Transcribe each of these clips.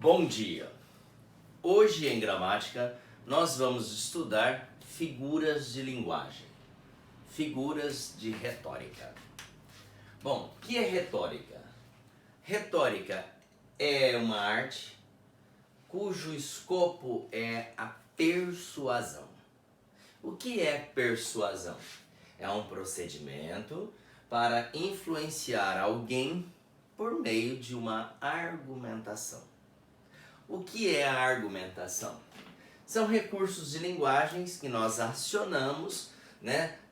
Bom dia! Hoje em gramática nós vamos estudar figuras de linguagem, figuras de retórica. Bom, o que é retórica? Retórica é uma arte cujo escopo é a persuasão. O que é persuasão? É um procedimento para influenciar alguém por meio de uma argumentação. O que é a argumentação? São recursos de linguagens que nós acionamos,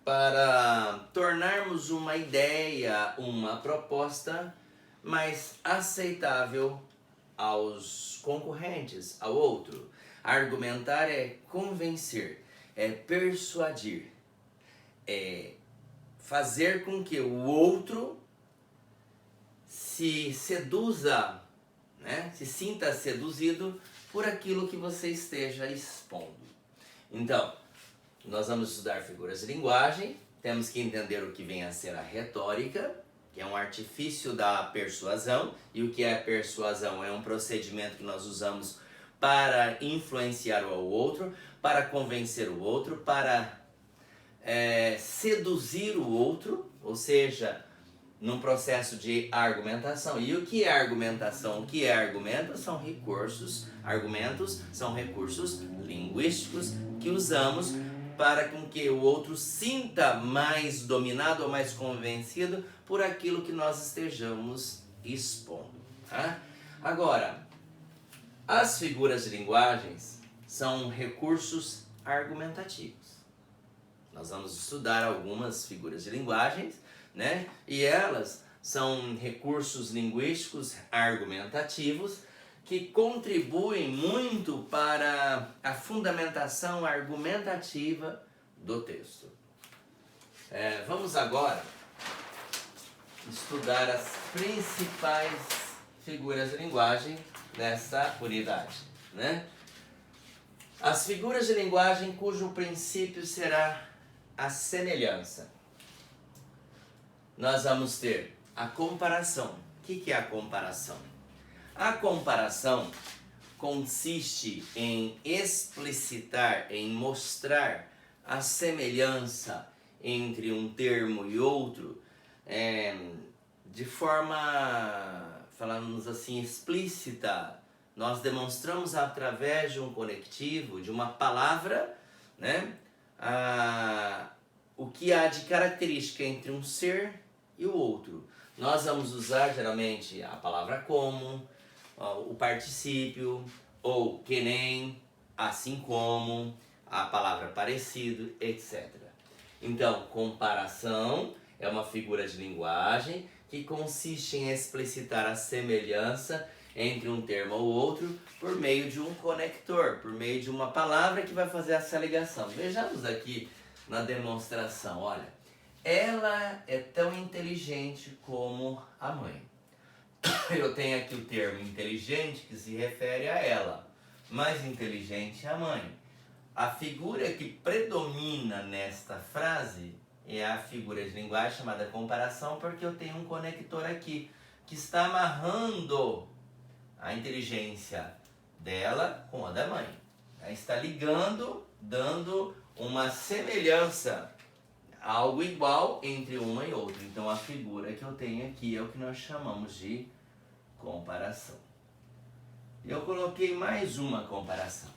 para tornarmos uma ideia, uma proposta mais aceitável aos concorrentes, ao outro. Argumentar é convencer, é persuadir, é fazer com que o outro se seduza, se sinta seduzido por aquilo que você esteja expondo. Então, nós vamos estudar figuras de linguagem, temos que entender o que vem a ser a retórica, que é um artifício da persuasão, e o que é a persuasão? É um procedimento que nós usamos para influenciar o outro, para convencer o outro, para seduzir o outro, ou seja, num processo de argumentação. E o que é argumentação? O que é argumento? São recursos, argumentos são recursos linguísticos que usamos para com que o outro sinta mais dominado ou mais convencido por aquilo que nós estejamos expondo. Tá? Agora, as figuras de linguagens são recursos argumentativos. Nós vamos estudar algumas figuras de linguagens, e elas são recursos linguísticos argumentativos que contribuem muito para a fundamentação argumentativa do texto. Vamos agora estudar as principais figuras de linguagem dessa unidade. As figuras de linguagem cujo princípio será a semelhança. Nós vamos ter a comparação. O que é a comparação? A comparação consiste em explicitar, em mostrar a semelhança entre um termo e outro de forma, falamos assim, explícita. Nós demonstramos através de um conectivo, de uma palavra, o que há de característica entre um ser e o outro. Nós vamos usar geralmente a palavra como, o particípio, ou que nem, assim como, a palavra parecido, etc. Então, comparação é uma figura de linguagem que consiste em explicitar a semelhança entre um termo ou outro por meio de um conector, por meio de uma palavra que vai fazer essa ligação. Vejamos aqui na demonstração, olha. Ela é tão inteligente como a mãe. Eu tenho aqui o termo inteligente que se refere a ela, mais inteligente é a mãe. A figura que predomina nesta frase é a figura de linguagem chamada comparação, porque eu tenho um conector aqui que está amarrando a inteligência dela com a da mãe. Está ligando, dando uma semelhança, algo igual entre uma e outra. Então a figura que eu tenho aqui é o que nós chamamos de comparação. Eu coloquei mais uma comparação.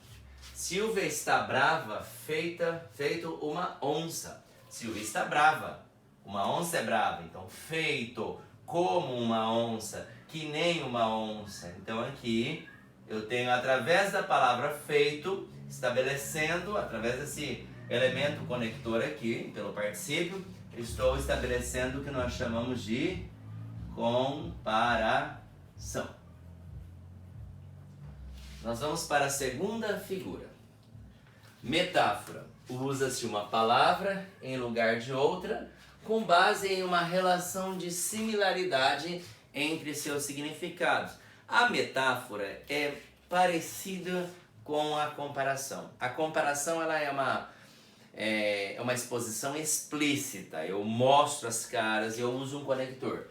Silvia está brava, feito uma onça. Silvia está brava. Uma onça é brava. Então, feito como uma onça, que nem uma onça. Então aqui eu tenho, através da palavra feito, estabelecendo, através desse elemento conector aqui, pelo particípio, estou estabelecendo o que nós chamamos de comparação. Nós vamos para a segunda figura. Metáfora. Usa-se uma palavra em lugar de outra, com base em uma relação de similaridade entre seus significados. A metáfora é parecida com a comparação. A comparação ela é uma exposição explícita. Eu mostro as caras, eu uso um conector.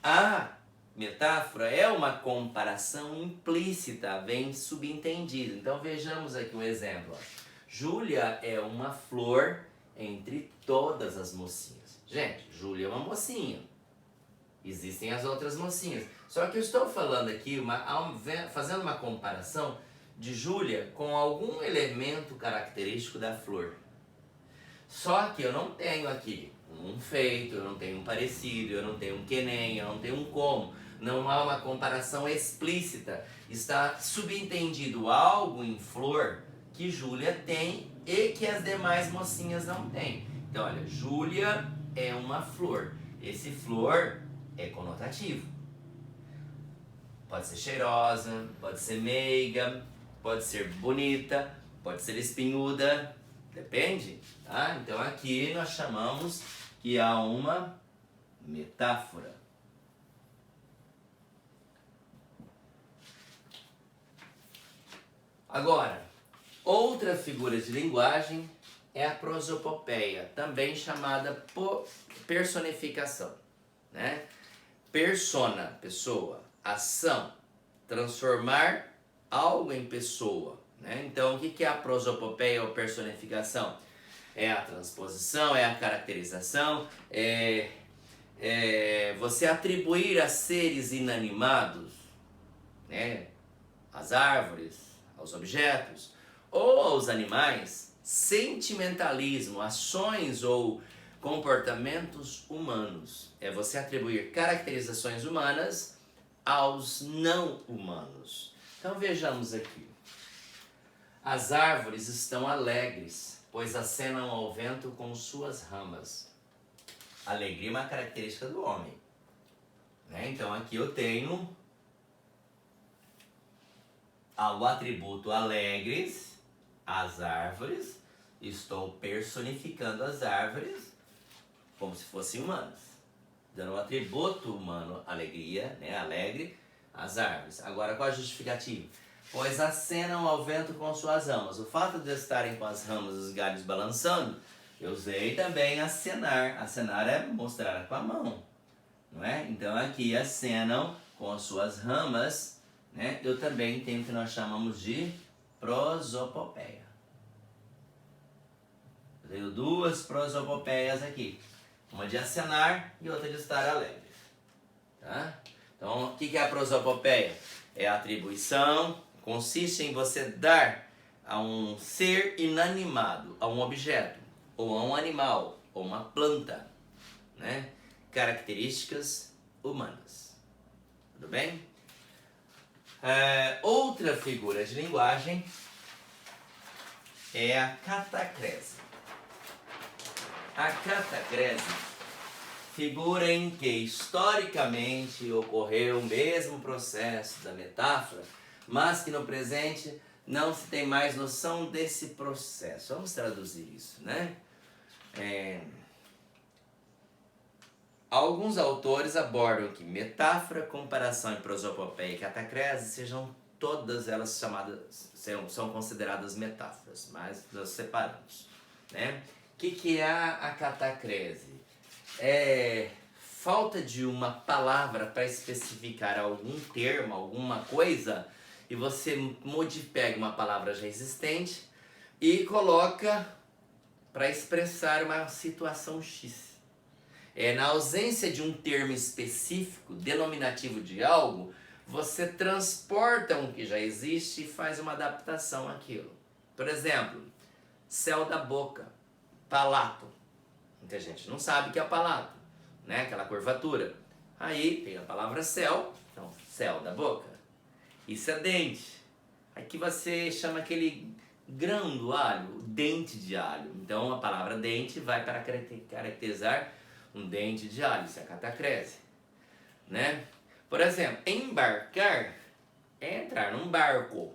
A metáfora é uma comparação implícita, vem subentendido. Então vejamos aqui um exemplo. Júlia é uma flor entre todas as mocinhas. Gente, Júlia é uma mocinha. Existem as outras mocinhas. Só que eu estou falando aqui, fazendo uma comparação de Júlia com algum elemento característico da flor. Só que eu não tenho aqui um feito, eu não tenho um parecido, eu não tenho um que nem, eu não tenho um como. Não há uma comparação explícita. Está subentendido algo em flor que Júlia tem e que as demais mocinhas não têm. Então, olha, Júlia é uma flor. Esse flor é conotativo. Pode ser cheirosa, pode ser meiga, pode ser bonita, pode ser espinhuda, depende, tá? Então aqui nós chamamos que há uma metáfora. Agora, outra figura de linguagem é a prosopopeia, também chamada personificação, né? Persona, pessoa, ação, transformar algo em pessoa, né? Então, o que é a prosopopeia ou personificação? É a transposição, é a caracterização, é você atribuir a seres inanimados, né? Às árvores, aos objetos ou aos animais, sentimentalismo, ações ou comportamentos humanos. É você atribuir caracterizações humanas aos não humanos. Então vejamos aqui. As árvores estão alegres, pois acenam ao vento com suas ramas. Alegria é uma característica do homem, né? Então aqui eu tenho o atributo alegres, as árvores. Estou personificando as árvores como se fossem humanas, dando um atributo humano, alegria, né? Alegre, as árvores. Agora, qual a justificativa? Pois acenam ao vento com suas ramas. O fato de estarem com as ramas, os galhos balançando, eu usei também acenar. Acenar é mostrar com a mão, não é? Então aqui acenam com as suas ramas, né? Eu também tenho o que nós chamamos de prosopopeia. Eu tenho duas prosopopeias aqui. Uma de acenar e outra de estar alegre. Tá? Então, o que é a prosopopeia? É a atribuição, consiste em você dar a um ser inanimado, a um objeto, ou a um animal, ou uma planta, né? Características humanas. Tudo bem? Outra figura de linguagem é a catacrese. A catacrese, figura em que historicamente ocorreu o mesmo processo da metáfora, mas que no presente não se tem mais noção desse processo. Vamos traduzir isso, né? Alguns autores abordam que metáfora, comparação e prosopopeia e catacrese sejam todas elas são consideradas metáforas, mas nós separamos, né? O que é a catacrese? É falta de uma palavra para especificar algum termo, alguma coisa, e você pega uma palavra já existente e coloca para expressar uma situação X. Na ausência de um termo específico, denominativo de algo, você transporta um que já existe e faz uma adaptação àquilo. Por exemplo, céu da boca, palato. Muita gente não sabe o que é palato, né? Aquela curvatura. Aí tem a palavra céu, então céu da boca. Isso é dente. Aqui você chama aquele grão do alho, dente de alho. Então a palavra dente vai para caracterizar um dente de alho, isso é catacrese, né? Por exemplo, embarcar é entrar num barco.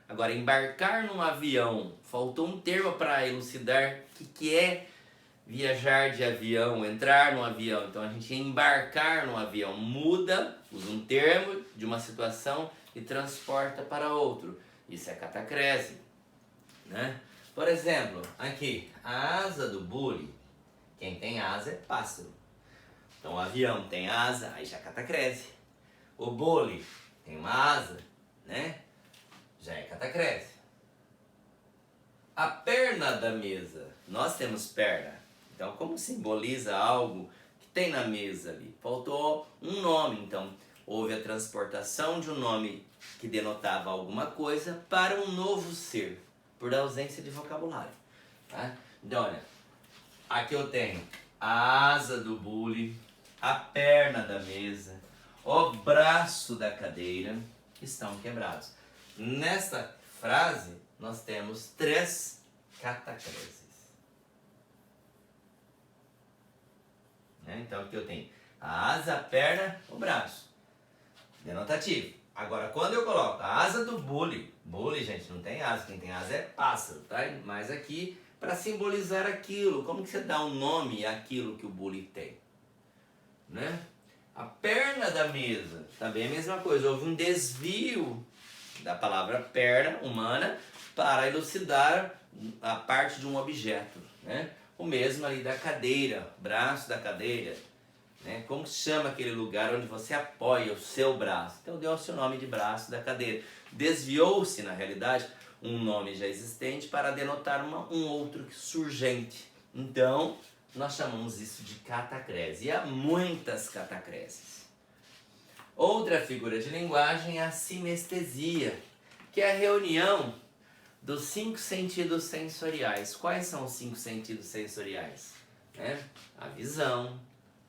Agora, embarcar num avião, faltou um termo para elucidar o que é viajar de avião, entrar num avião. Então a gente embarcar num avião, muda, usa um termo de uma situação e transporta para outro. Isso é catacrese, né? Por exemplo, aqui, a asa do bule, quem tem asa é pássaro. Então o avião tem asa, aí já catacrese. O bule tem uma asa, né? Já é catacrese. A perna da mesa, nós temos perna. Então, como simboliza algo que tem na mesa ali? Faltou um nome, então houve a transportação de um nome que denotava alguma coisa para um novo ser, por ausência de vocabulário. Tá? Então, olha, aqui eu tenho a asa do bule, a perna da mesa, o braço da cadeira estão quebrados. Nesta frase, nós temos 3 catacreses. Então aqui eu tenho a asa, a perna, o braço. Denotativo. Agora, quando eu coloco a asa do bule, bule, gente, não tem asa, quem tem asa é pássaro, tá? Mas aqui, para simbolizar aquilo, como que você dá um nome àquilo que o bule tem? Né? A perna da mesa, também a mesma coisa, houve um desvio da palavra perna humana para elucidar a parte de um objeto, né? O mesmo ali da cadeira, braço da cadeira, né? Como se chama aquele lugar onde você apoia o seu braço? Então deu o seu nome de braço da cadeira. Desviou-se, na realidade, um nome já existente para denotar um outro surgente. Então, nós chamamos isso de catacrese. E há muitas catacreses. Outra figura de linguagem é a sinestesia, que é a reunião dos 5 sentidos sensoriais. Quais são os 5 sentidos sensoriais? A visão,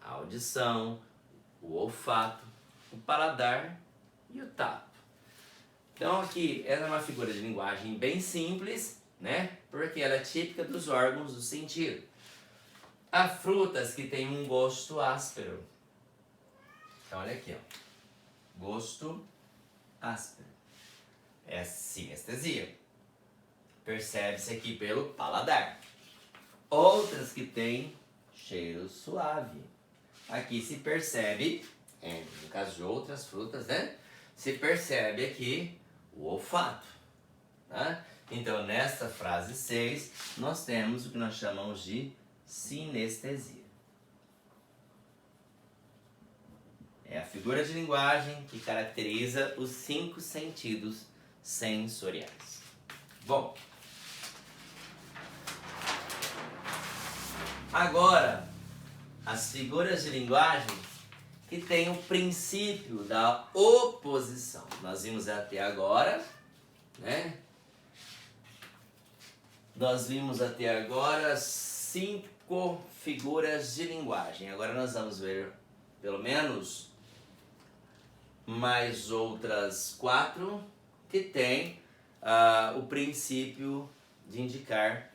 a audição, o olfato, o paladar e o tato. Então aqui, essa é uma figura de linguagem bem simples, né? Porque ela é típica dos órgãos do sentido. Há frutas que têm um gosto áspero. Então olha aqui, ó. Gosto áspero. É sinestesia. Percebe-se aqui pelo paladar. Outras que têm cheiro suave. Aqui se percebe, no caso de outras frutas, né? Se percebe aqui o olfato. Tá? Então, nesta frase 6, nós temos o que nós chamamos de sinestesia. É a figura de linguagem que caracteriza os 5 sentidos sensoriais. Bom, agora, as figuras de linguagem que têm o princípio da oposição. Nós vimos até agora, né? Nós vimos até agora 5 figuras de linguagem. Agora nós vamos ver pelo menos mais outras 4 que têm o princípio de indicar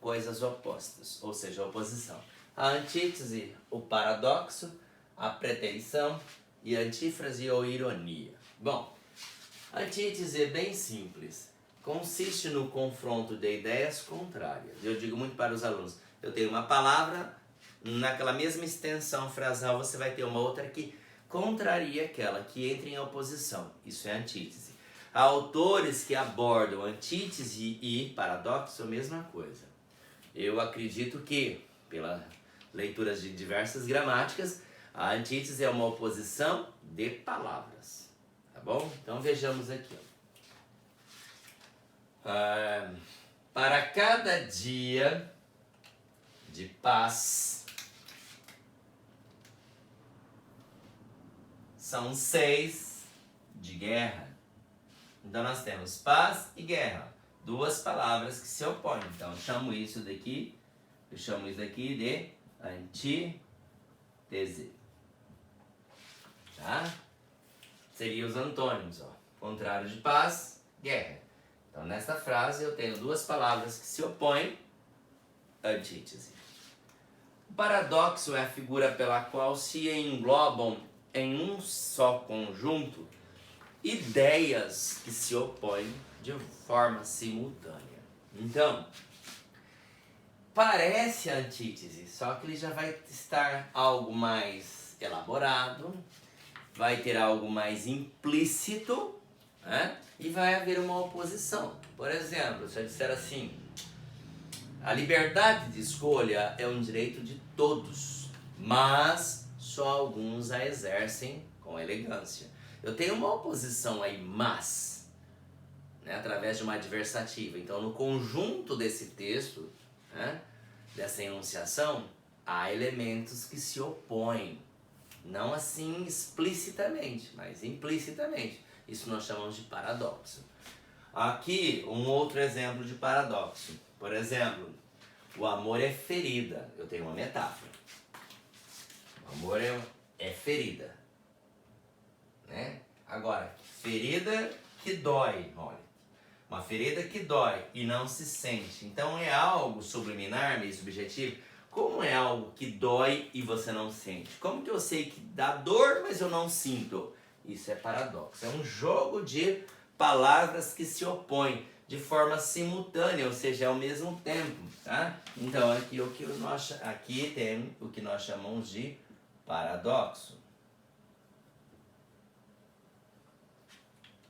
coisas opostas, ou seja, a oposição. A antítese, o paradoxo, a preterição e a antífrase ou ironia. Bom, a antítese é bem simples. Consiste no confronto de ideias contrárias. Eu digo muito para os alunos, eu tenho uma palavra, naquela mesma extensão frasal você vai ter uma outra que contraria aquela, que entra em oposição. Isso é antítese. Há autores que abordam antítese e paradoxo, a mesma coisa. Eu acredito que, pela leitura de diversas gramáticas, a antítese é uma oposição de palavras. Tá bom? Então vejamos aqui. Para cada dia de paz, são 6 de guerra. Então nós temos paz e guerra, 2 palavras que se opõem. Então eu chamo isso daqui de antítese. Tá? Seria os antônimos, ó. Contrário de paz, guerra. Então nesta frase eu tenho 2 palavras que se opõem, antítese. O paradoxo é a figura pela qual se englobam em um só conjunto ideias que se opõem de forma simultânea. Então, parece a antítese, só que ele já vai estar algo mais elaborado, vai ter algo mais implícito, né? E vai haver uma oposição. Por exemplo, se eu disser assim, a liberdade de escolha é um direito de todos, mas só alguns a exercem com elegância. Eu tenho uma oposição aí, mas, né, através de uma adversativa. Então, no conjunto desse texto, né, dessa enunciação, há elementos que se opõem. Não assim explicitamente, mas implicitamente. Isso nós chamamos de paradoxo. Aqui, um outro exemplo de paradoxo. Por exemplo, o amor é ferida. Eu tenho uma metáfora. O amor é ferida. Né? Agora, ferida que dói, olha. Uma ferida que dói e não se sente. Então é algo subliminar, meio subjetivo. Como é algo que dói e você não sente? Como que eu sei que dá dor, mas eu não sinto? Isso é paradoxo. É um jogo de palavras que se opõem de forma simultânea, ou seja, ao mesmo tempo. Tá? Então aqui tem o que nós chamamos de paradoxo.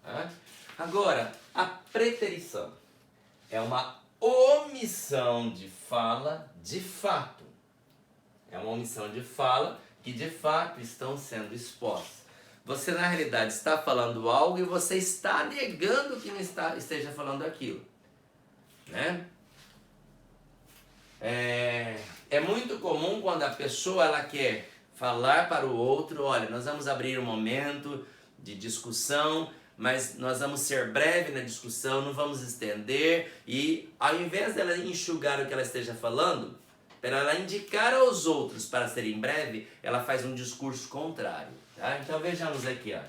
Tá? Agora, a preterição é uma omissão de fala de fato. É uma omissão de fala que de fato estão sendo expostas. Você na realidade está falando algo e você está negando que não esteja falando aquilo. Né? É muito comum quando a pessoa ela quer falar para o outro, olha, nós vamos abrir um momento de discussão, mas nós vamos ser breve na discussão, não vamos estender, e ao invés dela enxugar o que ela esteja falando, para ela indicar aos outros para serem breve, ela faz um discurso contrário. Tá? Então vejamos aqui, ó.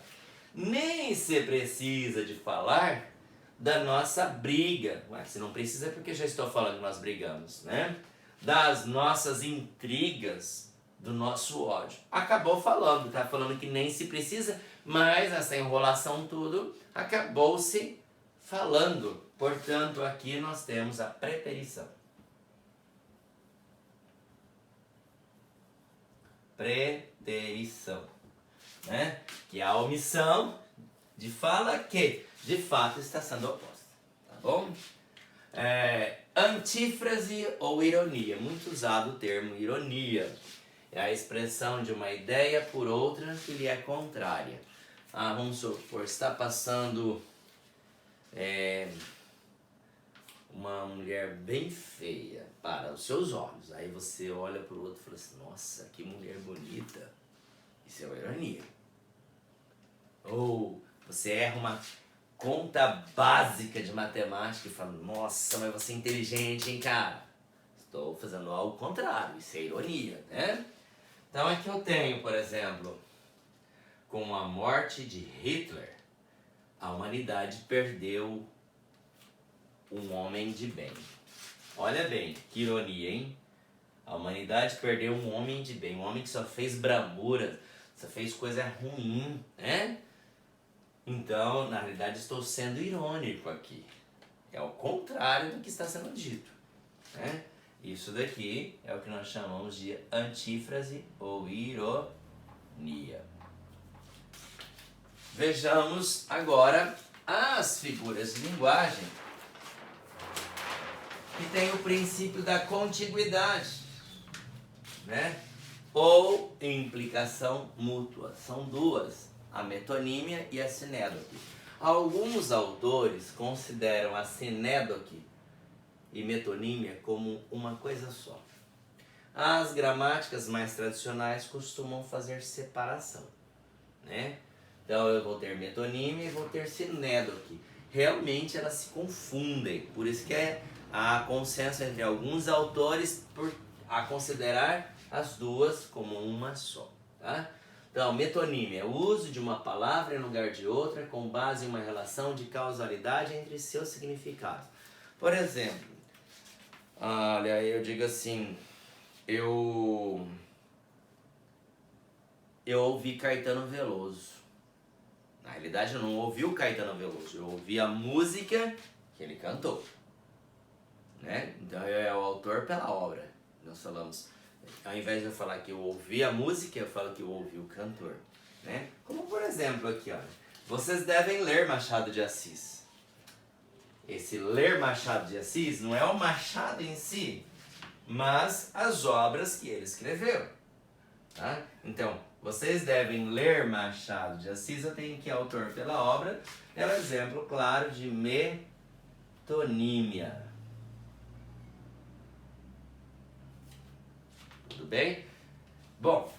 Nem se precisa de falar da nossa briga. Ué, se não precisa é porque já estou falando que nós brigamos, né? Das nossas intrigas, do nosso ódio. Acabou falando, tá falando que nem se precisa, mas essa enrolação tudo acabou-se falando. Portanto, aqui nós temos a preterição. Preterição, né? Que é a omissão de fala que, de fato, está sendo oposta. Tá bom? Antífrase ou ironia. Muito usado o termo ironia. É a expressão de uma ideia por outra que lhe é contrária. Vamos supor, está passando uma mulher bem feia para os seus olhos. Aí você olha para o outro e fala assim, nossa, que mulher bonita. Isso é uma ironia. Ou você erra uma conta básica de matemática e fala, nossa, mas você é inteligente, hein, cara? Estou fazendo algo contrário, isso é ironia, né? Então aqui eu tenho, por exemplo, com a morte de Hitler, a humanidade perdeu um homem de bem. Olha bem, que ironia, hein? A humanidade perdeu um homem de bem, um homem que só fez bramura, só fez coisa ruim, né? Então, na realidade, estou sendo irônico aqui. É o contrário do que está sendo dito, né? Isso daqui é o que nós chamamos de antífrase ou ironia. Vejamos agora as figuras de linguagem que tem o princípio da contiguidade, né? Ou implicação mútua. São duas, a metonímia e a sinédoque. Alguns autores consideram a sinédoque e metonímia como uma coisa só. As gramáticas mais tradicionais costumam fazer separação, né? Então eu vou ter metonímia e vou ter sinédoque. Realmente elas se confundem, por isso que há consenso entre alguns autores a considerar as duas como uma só, tá? Então, metonímia é o uso de uma palavra em lugar de outra com base em uma relação de causalidade entre seus significados. Por exemplo, olha, eu digo assim, eu ouvi Caetano Veloso. Na realidade, eu não ouvi o Caetano Veloso, eu ouvi a música que ele cantou, né? Então, é o autor pela obra. Nós falamos, ao invés de eu falar que eu ouvi a música, eu falo que eu ouvi o cantor, né? Como por exemplo aqui, olha, vocês devem ler Machado de Assis. Esse ler Machado de Assis não é o Machado em si, mas as obras que ele escreveu, tá? Então, Vocês devem ler Machado de Assis, eu tenho que autor pela obra, é um exemplo claro de metonímia. Tudo bem? Bom,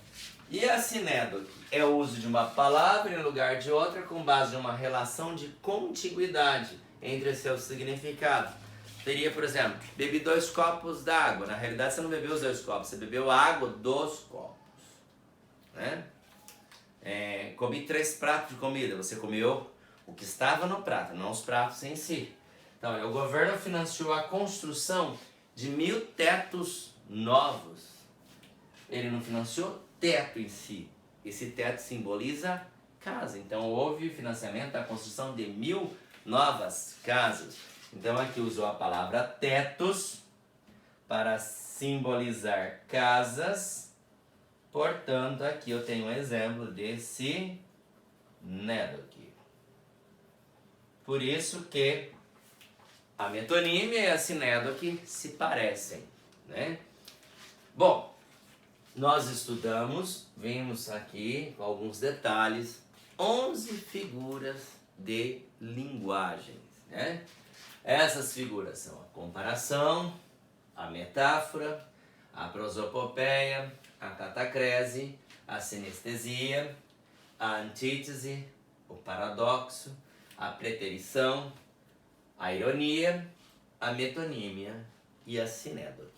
e a sinédoque? É o uso de uma palavra em lugar de outra com base em uma relação de contiguidade entre seus significados. Teria, por exemplo, bebi 2 copos d'água. Na realidade, você não bebeu os 2 copos, você bebeu a água dos copos. Né? Comi 3 pratos de comida. Você comeu o que estava no prato, não os pratos em si. Então, o governo financiou a construção de 1.000 tetos novos. Ele não financiou teto em si. Esse teto simboliza casa. Então, houve financiamento da construção de 1.000 novas casas. Então, aqui usou a palavra tetos para simbolizar casas. Portanto, aqui eu tenho um exemplo de sinédoque. Por isso que a metonímia e a sinédoque se parecem, né? Bom, nós estudamos, vimos aqui com alguns detalhes, 11 figuras de linguagens, né? Essas figuras são a comparação, a metáfora, a prosopopeia, a catacrese, a sinestesia, a antítese, o paradoxo, a preterição, a ironia, a metonímia e a sinédoque.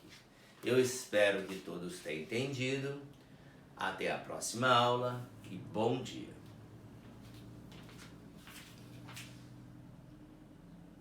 Eu espero que todos tenham entendido. Até a próxima aula e bom dia!